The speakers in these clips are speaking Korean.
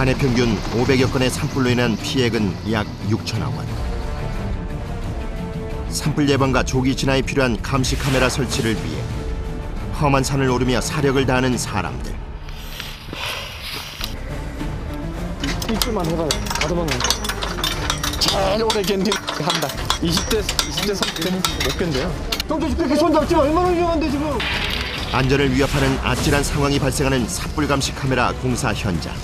한 해 평균 500여 건의 산불로 인한 피해액은 약 6천억 원. 산불 예방과 조기 진화에 필요한 감시 카메라 설치를 위해 험한 산을 오르며 사력을 다하는 사람들. 일주만 해봐요. 가도망은 제일 오래 견딘 한 달. 20대 30대는 못 견뎌요. 형도 그렇게 손 잡지 마. 얼마나 위험한데 지금. 안전을 위협하는 아찔한 상황이 발생하는 산불 감시 카메라 공사 현장.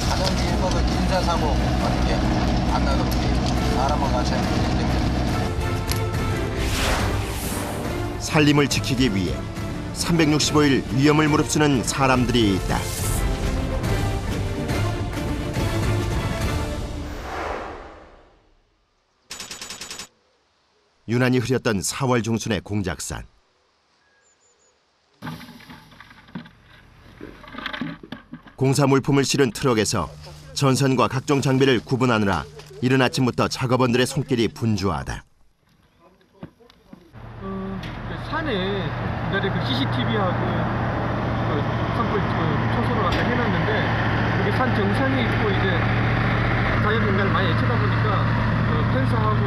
가장 위험한 인사사고 하는 게 안 나도 사람을 맞춰야 되는데. 살림을 지키기 위해 365일 위험을 무릅쓰는 사람들이 있다. 유난히 흐렸던 4월 중순의 공작산. 공사 물품을 실은 트럭에서 전선과 각종 장비를 구분하느라 이른 아침부터 작업원들의 손길이 분주하다. 산에 옛날에 그 CCTV하고 그 산불 초소를 갖다 해놨는데 여기 산 정상에 있고 이제 자연 인간을 많이 애치다 보니까 펜스하고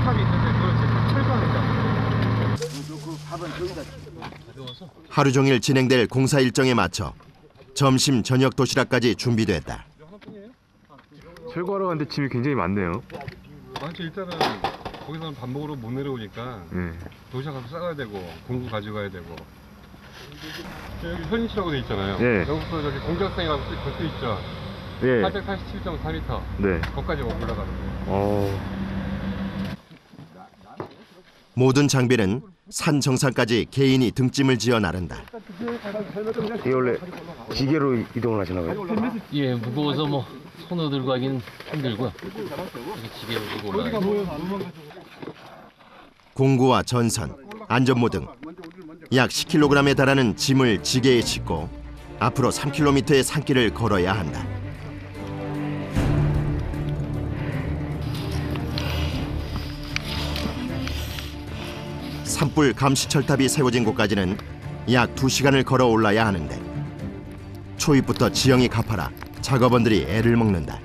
탑이 있는데 그걸 제가 철거합니다. 하루 종일 진행될 공사 일정에 맞춰 점심, 저녁 도시락까지 준비됐다. 철거하러 가는데 짐이 굉장히 많네요. 많죠. 일단은 거기서는 밥 먹으러 못 내려오니까 도시락 가서 싸가야 되고 공구 가져가야 되고. 여기 현인치라고 돼 있잖아요. 예. 여기서 저기 공작산이라고 적혀 있죠. 예. 487.4m. 네. 거기까지 올라가는 거예요. 모든 장비는 산 정상까지 개인이 등짐을 지어 나른다. 이게 원래 기계로 이동을 하시나 봐요? 예, 무거워서 뭐 손으로 들고 가기는 힘들고요. 이렇게 지게로 들고 올라가요. 공구와 전선, 안전모 등 약 10kg에 달하는 짐을 지게에 싣고 앞으로 3km의 산길을 걸어야 한다. 산불 감시 철탑이 세워진 곳까지는 약 2시간을 걸어 올라야 하는데 초입부터 지형이 가파라 작업원들이 애를 먹는다.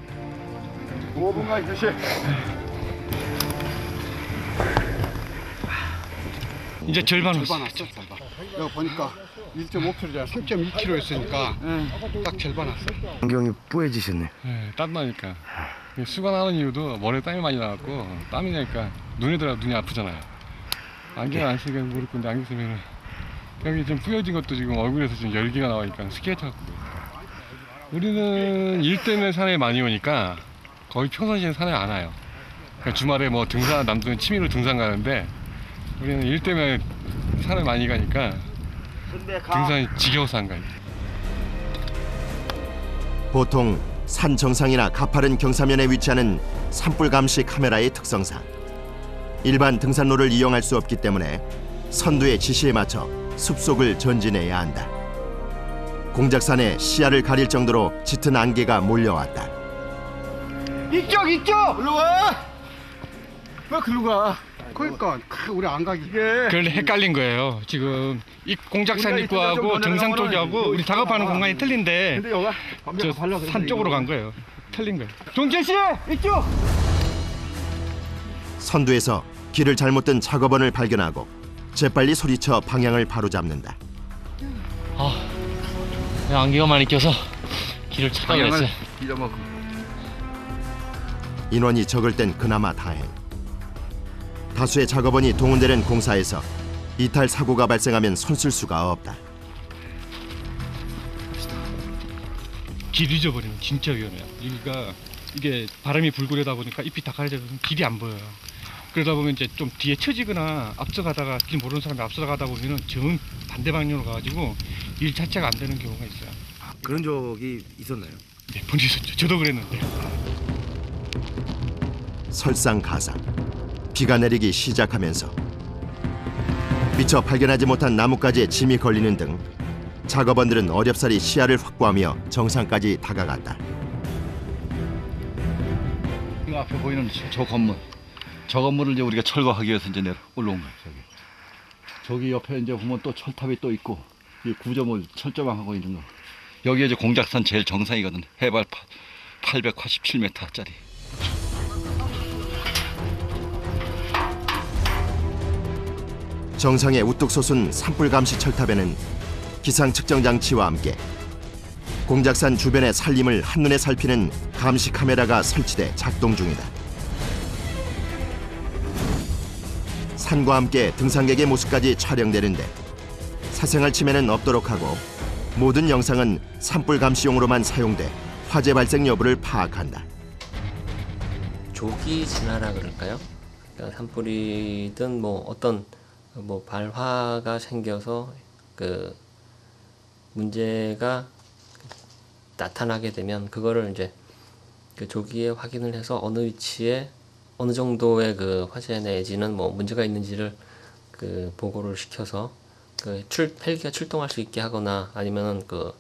5분간 휴식. 이제 절반 왔어. 여기 보니까 1.5kg잖아. 3.2kg였으니까 딱 절반 왔어. 안경이 뿌얘지셨네. 네, 땀 나니까. 수관하는 이유도 머리에 땀이 많이 나갖고 땀이 나니까 눈에 들어 눈이 아프잖아요. 안경 안 쓰니까 모르겠는데 안경 쓰면은 여기 좀 뿌여진 것도 지금 얼굴에서 좀 열기가 나오니까 스케이트 같고. 우리는 일 때문에 산에 많이 오니까 거의 평상시에 산에 안 와요. 그러니까 주말에 뭐 등산 남들은 취미로 등산 가는데 우리는 일 때문에 산에 많이 가니까 등산이 지겨워서 안 가요. 보통 산 정상이나 가파른 경사면에 위치하는 산불 감시 카메라의 특성상 일반 등산로를 이용할 수 없기 때문에 선두의 지시에 맞춰 숲속을 전진해야 한다. 공작산에 시야를 가릴 정도로 짙은 안개가 몰려왔다. 이쪽! 일로 와! 왜 글로 가? 그러니까 우리 안 가기. 그런데 헷갈린 거예요. 지금 이 공작산 입구하고 정상 쪽하고 우리 작업하는 공간이 틀린데 저 산 쪽으로 간 거예요. 틀린 거예요. 종철 씨! 이쪽! 선두에서 길을 잘못 든 작업원을 발견하고 재빨리 소리쳐 방향을 바로잡는다. 안개가 많이 껴서 길을 찾아야 했어요. 인원이 적을 땐 그나마 다행. 다수의 작업원이 동원되는 공사에서 이탈 사고가 발생하면 손쓸 수가 없다. 길 잊어버리면 진짜 위험해요. 여기가 이게 바람이 불고 이러다 보니까 잎이 다 가려져서 길이 안 보여요. 그러다 보면 이제 좀 뒤에 처지거나 앞서가다가 길 모르는 사람이 앞서가다 보면은 정 반대 방향으로 가가지고 일 자체가 안 되는 경우가 있어요. 그런 적이 있었나요? 네, 본 적 있었죠. 저도 그랬는데. 설상가상. 비가 내리기 시작하면서 미처 발견하지 못한 나뭇가지에 짐이 걸리는 등 작업원들은 어렵사리 시야를 확보하며 정상까지 다가갔다. 이 앞에 보이는 저 건물. 저 건물을 이제 우리가 철거하기 위해서 이제 올라온 거예요. 저기 옆에 이제 보면 또 철탑이 또 있고 이 구조물 철조망하고 있는 거. 여기 이제 공작산 제일 정상이거든. 해발 887m짜리. 정상에 우뚝 솟은 산불 감시 철탑에는 기상 측정 장치와 함께 공작산 주변의 산림을 한눈에 살피는 감시 카메라가 설치돼 작동 중이다. 산과 함께 등산객의 모습까지 촬영되는데 사생활 침해는 없도록 하고 모든 영상은 산불 감시용으로만 사용돼 화재 발생 여부를 파악한다. 조기 진화라 그럴까요? 그러니까 산불이든 뭐 어떤 뭐 발화가 생겨서 그 문제가 나타나게 되면 그거를 이제 그 조기에 확인을 해서 어느 위치에 어느 정도의 그 화재 내지는 뭐 문제가 있는지를 그 보고를 시켜서 그 헬기가 출동할 수 있게 하거나 아니면은 그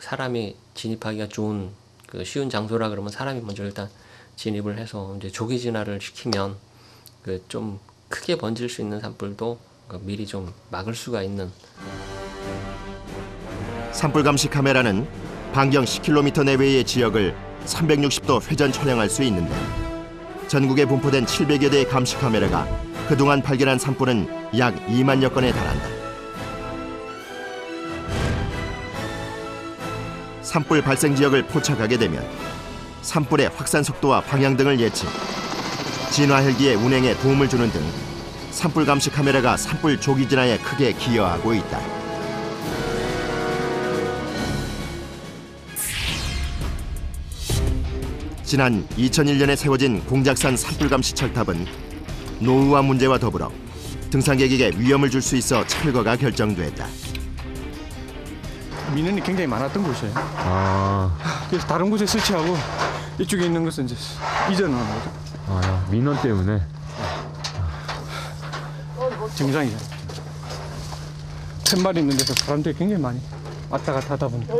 사람이 진입하기가 좋은 그 쉬운 장소라 그러면 사람이 먼저 일단 진입을 해서 이제 조기 진화를 시키면 그 좀 크게 번질 수 있는 산불도 미리 좀 막을 수가 있는. 산불 감시 카메라는 반경 10km 내외의 지역을 360도 회전 촬영할 수 있는데 전국에 분포된 700여 대의 감시 카메라가 그동안 발견한 산불은 약 2만여 건에 달한다. 산불 발생 지역을 포착하게 되면 산불의 확산 속도와 방향 등을 예측, 진화 헬기의 운행에 도움을 주는 등 산불 감시 카메라가 산불 조기 진화에 크게 기여하고 있다. 지난 2001년에 세워진 공작산 산불 감시 철탑은 노후화 문제와 더불어 등산객에게 위험을 줄 수 있어 철거가 결정됐다. 민원이 굉장히 많았던 곳이에요. 그래서 다른 곳에 설치하고 이쪽에 있는 것은 이제 이전을 하는 거죠. 민원 때문에. 정상이죠. 팻말이 있는 데서 사람들이 굉장히 많이 왔다 갔다 하다 보니까.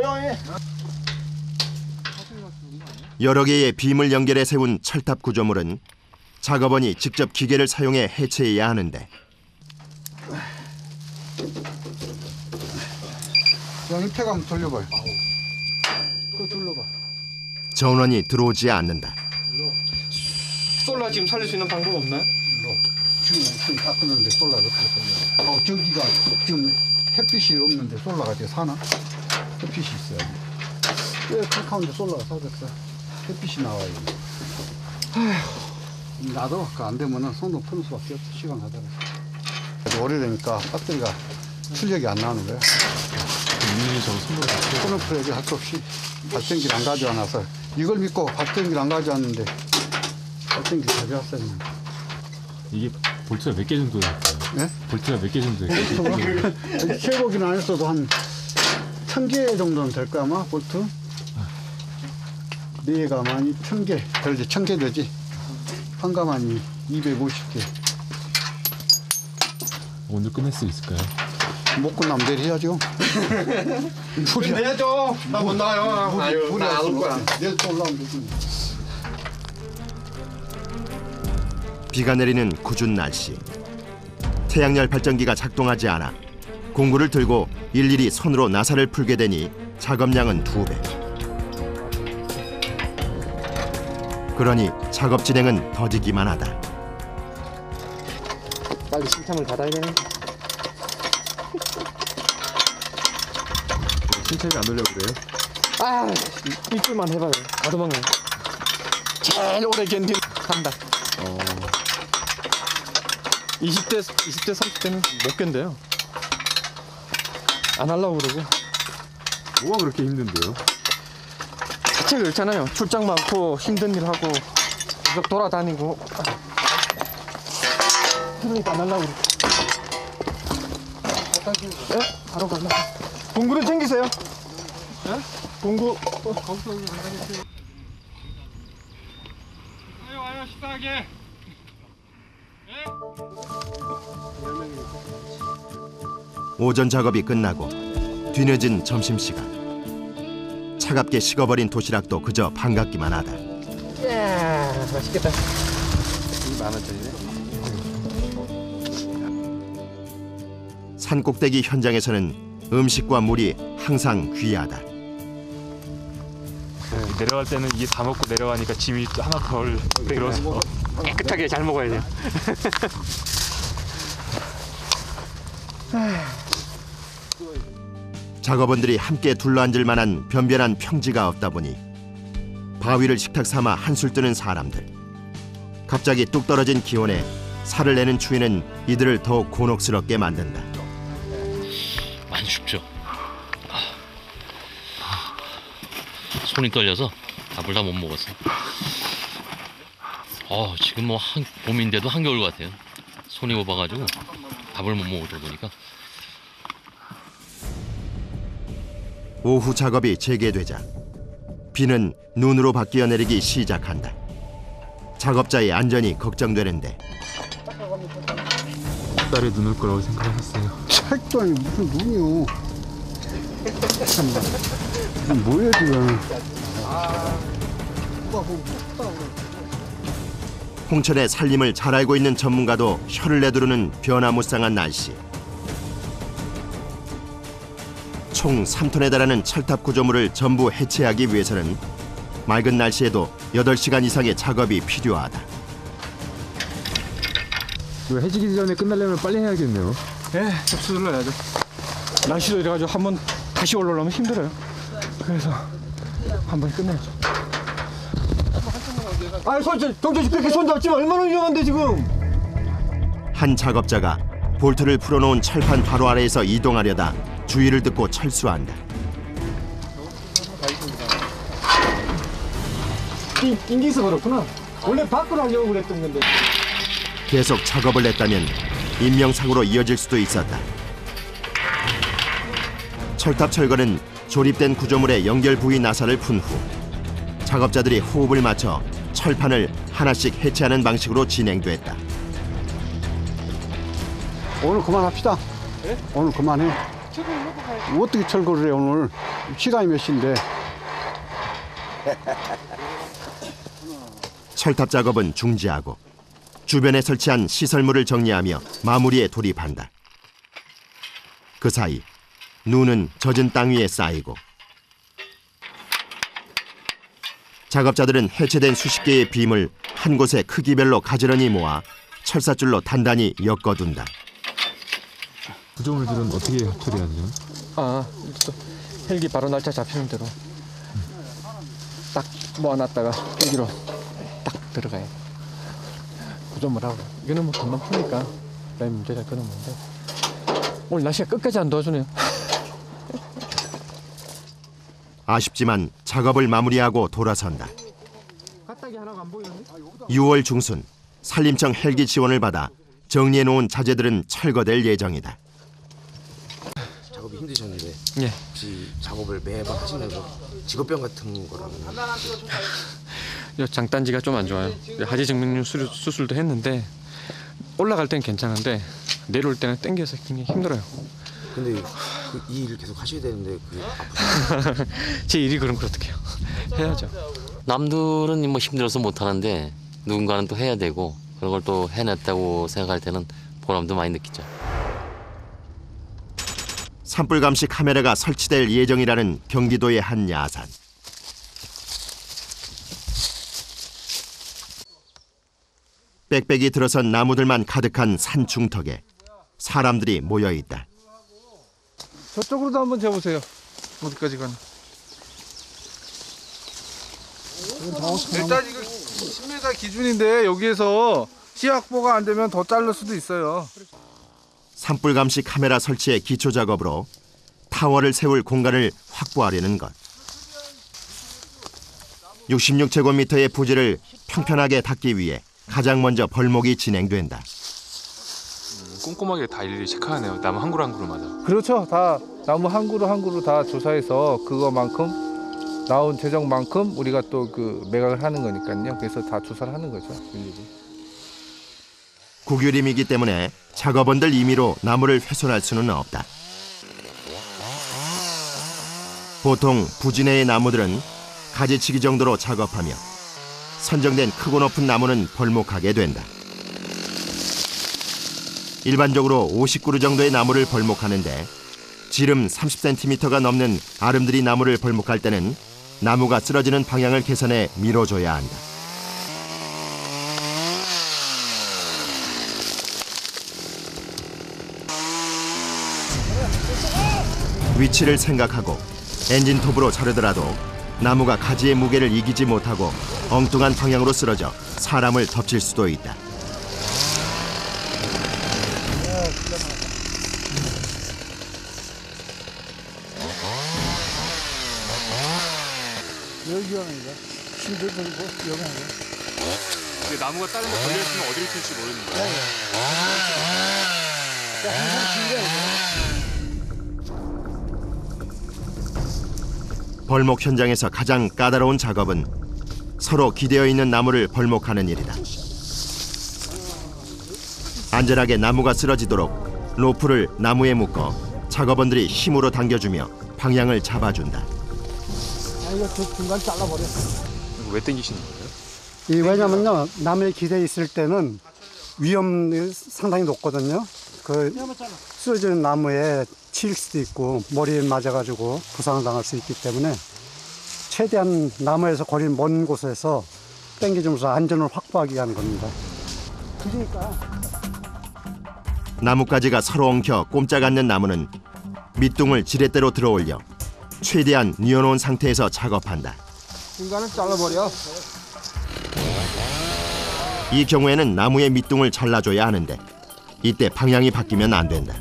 여러 개의 빔을 연결해 세운 철탑 구조물은 작업원이 직접 기계를 사용해 해체해야 하는데 옆에 가면 돌려봐요. 그거 돌려봐. 전원이 들어오지 않는다. 솔라 지금 살릴 수 있는 방법 없나요? 지금 다 끄는데 솔라가 어떻게 돌려? 저기가 지금 햇빛이 없는데 솔라가 어떻게 사나? 햇빛이 있어야지. 왜 캄캄한데 솔라가 사겠어? 햇빛이 나와요. 나도 안 되면은 손으로 푸는 수밖에 없어. 시간 가다가. 오래되니까 배터리가 출력이 안 나오는 거야. 손으로 풀어야지. 할 수 없이 발전기를 안 가져와놔서 이걸 믿고 발전기를 안 가져왔는데 발전기 가져왔어야 했는데. 이게 볼트가 몇 개 정도 될까요? 네? 볼트가 몇 개 정도 될까요? 세보기는 안 했어도 한 1000개 정도는 될 거야 아마 볼트. 4가만이 1000개. 그러지 1000개 되지. 한 가만이 250개. 오늘 끝낼 수 있을까요? 못 끝나면 내일 해야죠. 내야죠. 나 못 나가요. 아유, 나 안 올 거야. 내일 또 올라오면 되지. 비가 내리는 궂은 날씨. 태양열 발전기가 작동하지 않아 공구를 들고 일일이 손으로 나사를 풀게 되니 작업량은 2배. 그러니 작업 진행은 더디기만 하다. 빨리 신참을 받아야 되네. 신체가 안 오려고 그래요? 아, 일주일만 해봐요. 다 도망가요. 제일 오래 견딘 간다. 20대, 30대는 못 견뎌요. 안 하려고 그러고. 뭐가 그렇게 힘든데요? 자체가 그렇잖아요. 출장 많고 힘든 일 하고 계속 돌아다니고. 그러니까 안 하려고 그러고. 예? 바로 가려고. 공구를 챙기세요. 예? 공구. 와요 식사하게. 오전 작업이 끝나고 뒤늦은 점심시간. 차갑게 식어버린 도시락도 그저 반갑기만 하다. 이야, 맛있겠다. 이 10,000원짜리네. 산꼭대기 현장에서는 음식과 물이 항상 귀하다. 내려갈 때는 이게 다 먹고 내려가니까 짐이 하나 덜 들어서 깨끗하게 잘 먹어야 돼요. 작업원들이 함께 둘러앉을 만한 변변한 평지가 없다 보니 바위를 식탁 삼아 한술 뜨는 사람들. 갑자기 뚝 떨어진 기온에 살을 내는 추위는 이들을 더욱 곤혹스럽게 만든다. 많이 춥죠. 손이 떨려서 밥을 다 못 먹었어. 지금 뭐 봄인데도 한겨울 같아요. 손이 오봐가지고 밥을 못 먹을 정도니까. 오후 작업이 재개되자 비는 눈으로 바뀌어 내리기 시작한다. 작업자의 안전이 걱정되는데 딸에 눈 올 거라고 생각하셨어요? 책도 아니 무슨 눈이요. 뭐야 지금. 홍천의 살림을 잘 알고 있는 전문가도 혀를 내두르는 변화무쌍한 날씨. 총 3톤에 달하는 철탑 구조물을 전부 해체하기 위해서는 맑은 날씨에도 8시간 이상의 작업이 필요하다. 이거 해지기 전에 끝나려면 빨리 해야겠네요. 네, 접수 눌러야죠. 날씨도 이래가지고 한번 다시 올라오려면 힘들어요. 그래서 한번 끝내야죠. 동철씨 그렇게 손 잡지 마. 얼마나 위험한데 지금. 한 작업자가 볼트를 풀어놓은 철판 바로 아래에서 이동하려다 주의를 듣고 철수한다. 인기서 그렇구나. 원래 밖으로 하려고 그랬던 건데. 계속 작업을 했다면 인명사고로 이어질 수도 있었다. 철탑 철거는 조립된 구조물의 연결 부위 나사를 푼 후 작업자들이 호흡을 맞춰 철판을 하나씩 해체하는 방식으로 진행됐다. 오늘 그만합시다. 네? 오늘 그만해. 어떻게 철거를 해 오늘. 시간이 몇 시인데. 철탑 작업은 중지하고 주변에 설치한 시설물을 정리하며 마무리에 돌입한다. 그 사이 눈은 젖은 땅 위에 쌓이고 작업자들은 해체된 수십 개의 빔을 한 곳에 크기별로 가지런히 모아 철사줄로 단단히 엮어둔다. 구조물들은 어떻게 처리해야 되죠? 또 헬기 바로 날짜 잡히는 대로 딱 모아놨다가 헬기로 딱 들어가요. 구조물하고 이거는 뭐 금방 푸니까 별 문제될 거는 없는데 오늘 날씨가 끝까지 안 도와주네요. 아쉽지만 작업을 마무리하고 돌아선다. 6월 중순 산림청 헬기 지원을 받아 정리해놓은 자재들은 철거될 예정이다. 작업이 힘드셨는데 예. 혹시 작업을 매번 하시면서 직업병 같은 거라면 장단지가 좀 안 좋아요. 하지 정맥류 수술도 했는데 올라갈 땐 괜찮은데 내려올 때는 땡겨서 굉장히 힘들어요. 근데 이 일을 계속 하셔야 되는데 아프죠? 제 일이 그럼 어떡해요. 해야죠. 남들은 뭐 힘들어서 못 하는데 누군가는 또 해야 되고 그런 걸 또 해냈다고 생각할 때는 보람도 많이 느끼죠. 산불 감시 카메라가 설치될 예정이라는 경기도의 한 야산. 빽빽이 들어선 나무들만 가득한 산 중턱에 사람들이 모여 있다. 저쪽으로도 한번 재보세요. 어디까지 가나. 일단 이거 10m 기준인데 여기에서 시 확보가 안 되면 더 자를 수도 있어요. 산불 감시 카메라 설치의 기초 작업으로 타워를 세울 공간을 확보하려는 것. 66제곱미터의 부지를 평평하게 닦기 위해 가장 먼저 벌목이 진행된다. 꼼꼼하게 다 일일이 체크하네요. 나무 한 그루 한 그루마다. 그렇죠. 다 나무 한 그루 한 그루 다 조사해서 그거만큼 나온 재정만큼 우리가 또 그 매각을 하는 거니까요. 그래서 다 조사를 하는 거죠. 일일이. 국유림이기 때문에 작업원들 임의로 나무를 훼손할 수는 없다. 보통 부지 내의 나무들은 가지치기 정도로 작업하며 선정된 크고 높은 나무는 벌목하게 된다. 일반적으로 50그루 정도의 나무를 벌목하는데 지름 30cm가 넘는 아름드리 나무를 벌목할 때는 나무가 쓰러지는 방향을 계산해 밀어줘야 한다. 위치를 생각하고 엔진톱으로 자르더라도 나무가 가지의 무게를 이기지 못하고 엉뚱한 방향으로 쓰러져 사람을 덮칠 수도 있다. 여기 하는 거야. 힘들 들고 여기 하는 거야. 근데 나무가 다른 데 걸려있으면 어디를 튈지 모르는 거야. 벌목 현장에서 가장 까다로운 작업은 서로 기대어 있는 나무를 벌목하는 일이다. 안전하게 나무가 쓰러지도록 로프를 나무에 묶어 작업원들이 힘으로 당겨주며 방향을 잡아준다. 이거 중간 잘라버려. 왜 당기시는 거예요? 왜냐면요, 나무에 기대 있을 때는 위험이 상당히 높거든요. 그 쓰러지는 나무에 칠 수도 있고 머리에 맞아가지고 부상당할 수 있기 때문에 최대한 나무에서 거리 먼 곳에서 당겨주면서 안전을 확보하기 위한 겁니다. 그러니까 나뭇가지가 서로 엉켜 꼼짝 않는 나무는 밑둥을 지렛대로 들어올려 최대한 뉘어놓은 상태에서 작업한다. 중간은 잘라버려. 이 경우에는 나무의 밑둥을 잘라줘야 하는데 이때 방향이 바뀌면 안 된다.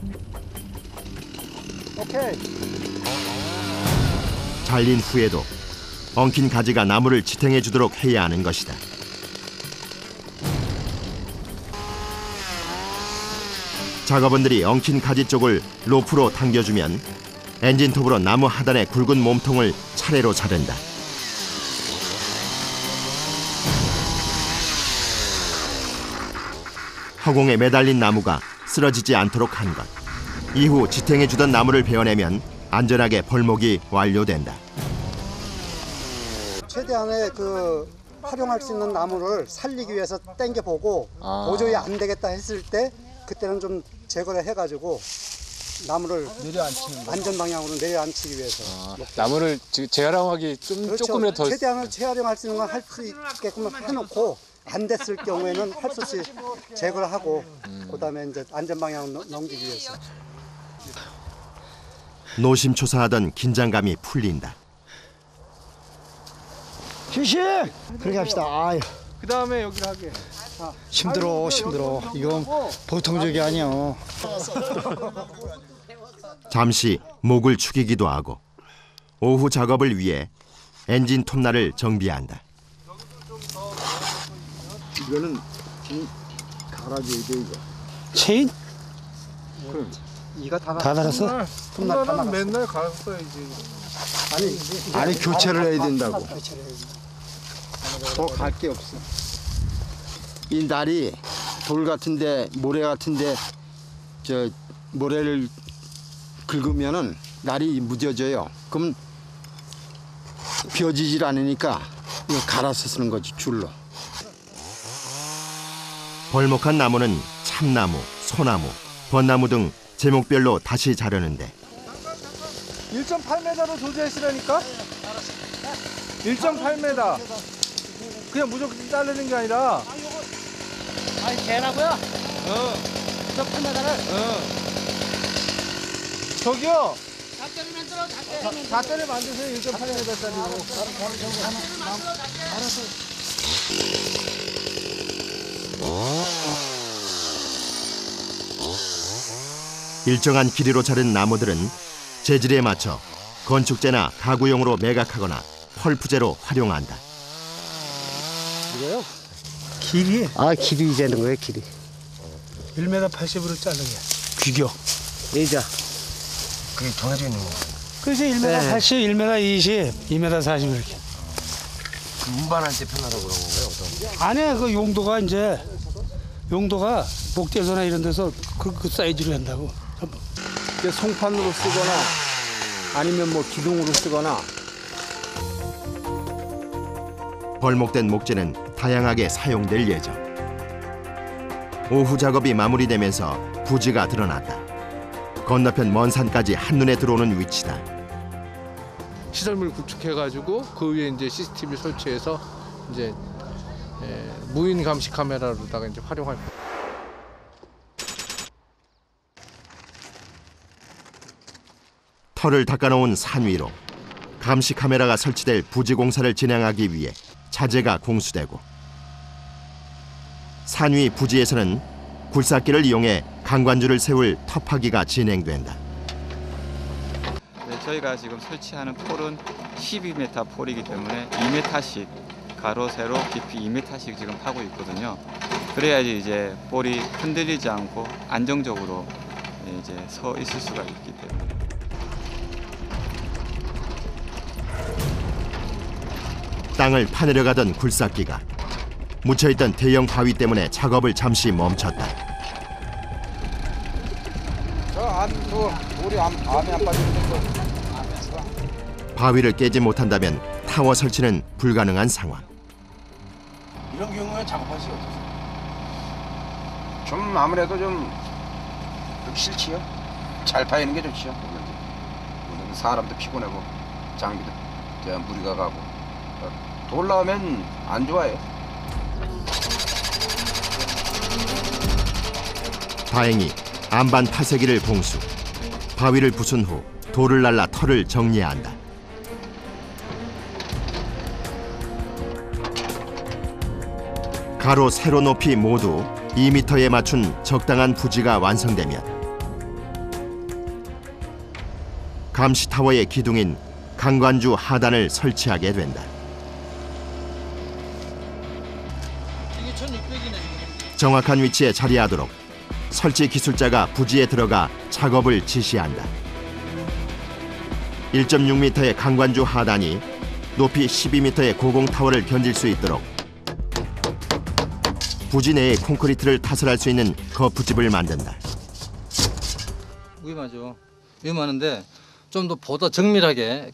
오케이. 잘린 후에도 엉킨 가지가 나무를 지탱해 주도록 해야 하는 것이다. 작업원들이 엉킨 가지 쪽을 로프로 당겨주면 엔진톱으로 나무 하단의 굵은 몸통을 차례로 자른다. 허공에 매달린 나무가 쓰러지지 않도록 한 것. 이후 지탱해 주던 나무를 베어내면 안전하게 벌목이 완료된다. 최대한의 활용할 수 있는 나무를 살리기 위해서 당겨보고 도저히 안 되겠다 했을 때 그때는 좀 제거를 해가지고 나무를 안전 방향으로 내려앉히기 위해서 나무를 재활용하기 그렇죠. 조금이라도 더 최대한을 재활용할 수 있는 건 할 수 있게끔 해놓고 안 됐을 경우에는 할 수 없이 제거를 하고 그다음에 이제 안전 방향으로 넘기기 위해서. 노심초사하던 긴장감이 풀린다. 휴식! 그렇게 합시다. 아유. 그 다음에 여기를 하게. 힘들어. 이건 보통적이 아니야. 잠시 목을 축이기도 하고 오후 작업을 위해 엔진 톱날을 정비한다. 이거는 갈아줘야 돼 이거. 체인? 그럼 이가 다 달았어? 톱날은 맨날 갈았어야지. 아니 교체를 해야 된다고. 더 갈 게 없어. 이 날이 돌 같은데 모래 같은데 모래를 긁으면은 날이 무뎌져요. 그럼 비워지질 않으니까 이거 갈아서 쓰는 거지 줄로. 벌목한 나무는 참나무, 소나무, 벚나무 등 제목별로 다시 자르는데 1.8m로 조제하시라니까? 1.8m. 그냥 무조건 자르는 게 아니라. 아니 개라고요? 1.8m를? 저기요. 잣대를 만드세요. 1.8m짜리로. 일정한 길이로 자른 나무들은 재질에 맞춰 건축재나 가구용으로 매각하거나 펄프재로 활용한다. 이거요? 길이? 길이 재는 거예요, 길이. 1m 80으로 자르게. 규격. 예자. 그게 정해져 있는 거. 그래서 1m 80, 1m 20, 2m 40 이렇게. 운반할 때 편하다고 그런 건가요? 어떤? 안에 그 용도가 목재소나 이런 데서 그 사이즈로 한다고. 송판으로 쓰거나 아니면 뭐 기둥으로 쓰거나. 벌목된 목재는 다양하게 사용될 예정. 오후 작업이 마무리되면서 부지가 드러났다. 건너편 먼 산까지 한눈에 들어오는 위치다. 시설물 구축해가지고 그 위에 이제 CCTV 설치해서 이제 무인 감시 카메라로다가 이제 활용할 거예요. 터를 닦아놓은 산 위로 감시 카메라가 설치될 부지 공사를 진행하기 위해 자재가 공수되고 산 위 부지에서는 굴삭기를 이용해 강관주를 세울 터파기가 진행된다. 네, 저희가 지금 설치하는 폴은 12m 폴이기 때문에 2m씩 가로 세로 깊이 2m씩 지금 파고 있거든요. 그래야지 이제 폴이 흔들리지 않고 안정적으로 이제 서 있을 수가 있기 때문에. 땅을 파내려 가던 굴삭기가 묻혀있던 대형 바위 때문에 작업을 잠시 멈췄다. 우리 암에 안 빠지는 거. 바위를 깨지 못한다면 타워 설치는 불가능한 상황. 이런 경우에 작업할 수 없어요. 좀 아무래도 좀 싫지요. 잘 파이는 게 좋지요. 사람도 피곤하고 장비도 무리가 가고 돌 나오면 안 좋아요. 다행히 안반 파쇄기를 공수, 바위를 부순 후 돌을 날라 터를 정리해야 한다. 가로 세로 높이 모두 2m에 맞춘 적당한 부지가 완성되면 감시 타워의 기둥인 강관주 하단을 설치하게 된다. 정확한 위치에 자리하도록 설치 기술자가 부지에 들어가 작업을 지시한다. 1.6m의 강관주 하단이 높이 12m의 고공타워를 견딜 수 있도록 부지 내에 콘크리트를 타설할 수 있는 거푸집을 만든다. 위험하죠. 위험하는데 좀 더 보다 정밀하게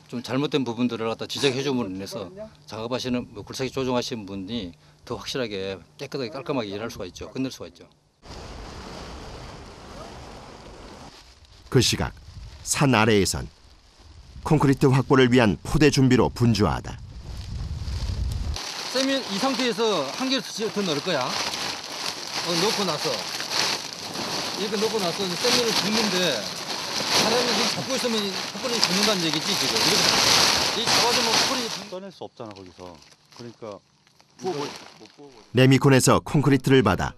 좀 잘못된 부분들을 갖다 지적해 줌으로 인해서 작업하시는 굴삭기 조종하시는 분이 더 확실하게 깨끗하게 깔끔하게 일할 수가 있죠. 끝낼 수가 있죠. 그 시각 산 아래에선 콘크리트 확보를 위한 포대 준비로 분주하다. 쌤이 이 상태에서 한 개를 더 넣을 거야. 넣고 나서 이렇게 넣고 나서 쌤이를 붓는데 사람이 지금 잡고 있으면 헛걸이 죽는다는 얘기지 지금. 이렇게 잡아주면 헛걸이 떠낼 수 없잖아 거기서. 그러니까 레미콘에서 콘크리트를 받아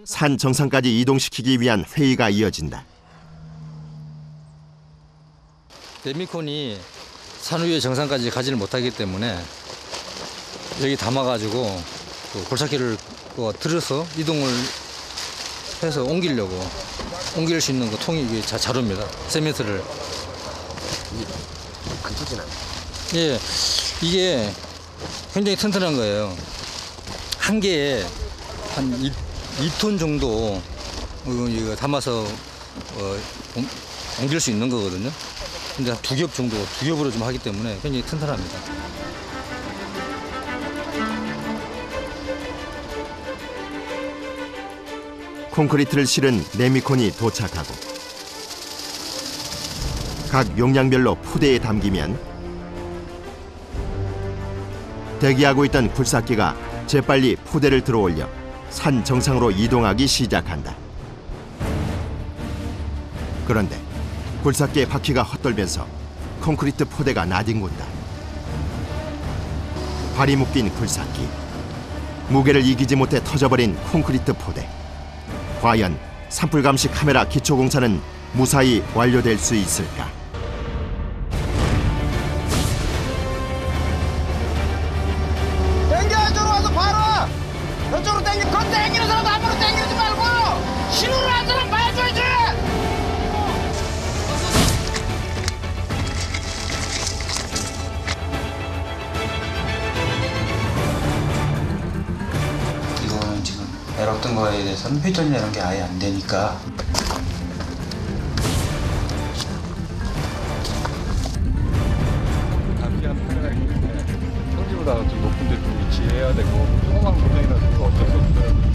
산 정상까지 이동시키기 위한 회의가 이어진다. 레미콘이 산 위에 정상까지 가지를 못하기 때문에 여기 담아가지고 골삭기를 들어서 이동을 해서 옮길 수 있는 통이 이게 자루입니다. 세미트를 안 터지나요? 예, 이게 굉장히 튼튼한 거예요. 한 개에 한 2톤 정도 이거 담아서 옮길 수 있는 거거든요. 근데 한 2겹 정도, 2겹으로 좀 하기 때문에 굉장히 튼튼합니다. 콘크리트를 실은 레미콘이 도착하고 각 용량별로 포대에 담기면 대기하고 있던 굴삭기가 재빨리 포대를 들어올려 산 정상으로 이동하기 시작한다. 그런데 굴삭기의 바퀴가 헛돌면서 콘크리트 포대가 나뒹군다. 발이 묶인 굴삭기, 무게를 이기지 못해 터져버린 콘크리트 포대. 과연 산불 감시 카메라 기초 공사는 무사히 완료될 수 있을까? 땡겨 이쪽으로 와서 봐라. 이쪽으로 땡겨. 그거 땡기는 사람도 앞으로 땡기지 말고 신호를 한 사람 봐줘야지. 이거는 지금 에러뜬 거에 대해서는 회전이라는 게 아예 안 되니까 감시하는 카메라가 있는데 평지보다 좀 높은 데 좀 위치해야 되고 조그만 고장이라서 어쩔 수 없어요.